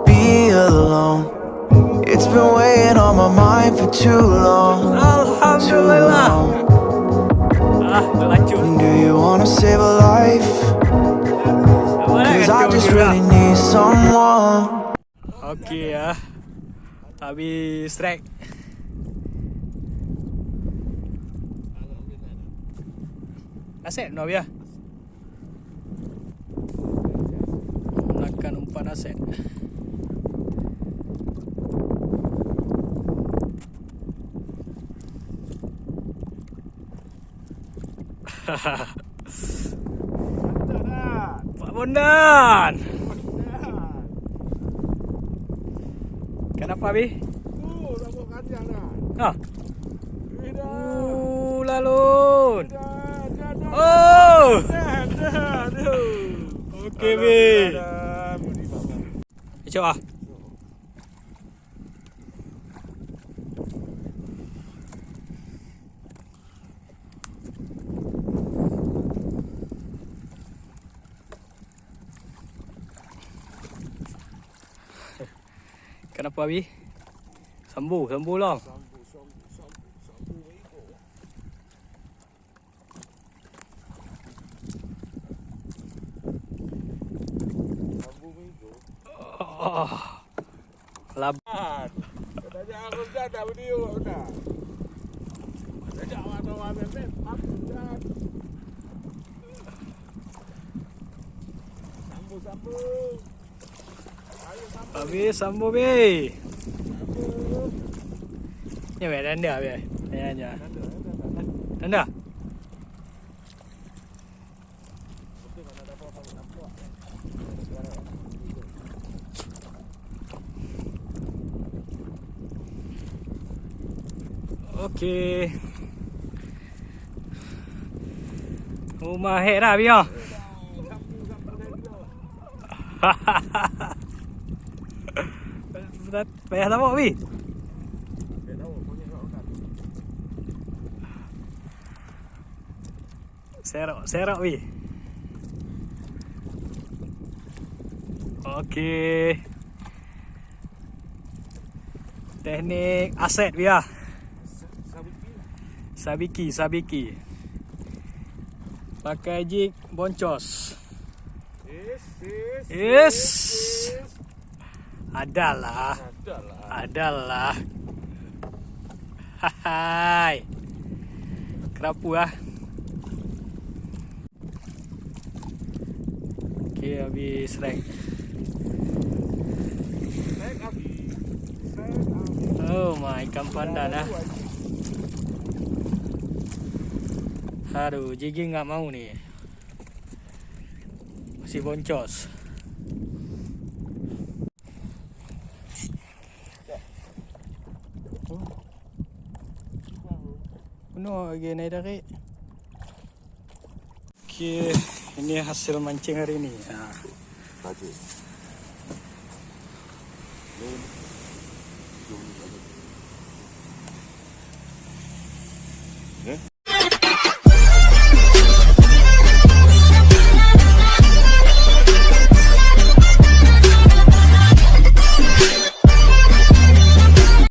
be alone. It's been weighing on my mind for too long. Too long. Do you wanna save a life? Cause I just really need someone. Okey ya. Habis trek. Aset no ya. Menggunakan umpan aset. Pak Bondan. Kenapa Bi? Rambut kacang dah. Ha. Dah. Lalun. Dah. Oh. Dah. Okey Bi. Cuba ah. Kenapa Bi? Sambu long. Sambu bego. Oh. Laban. Tadi aku dah video dah. Tadi awak bebek aku dah. Sambu. Habis sambu Bi. Ni weh tanda Bi. Tanya. Tanda. Okey. Rumah hek dah Bi ah. Payah tamak Bi. Serok Bi. Okey. Teknik aset Bi ah. Sabiki. Pakai jig boncos. Yes. Adalah. Hai. Kerapu ah. Okey, habis strike. Oh my, ikan pandan ah. Aduh, jigging nggak mau nih. Masih boncos. Penuh lagi naik tarik. Okey, ini hasil mancing hari ini. Ha.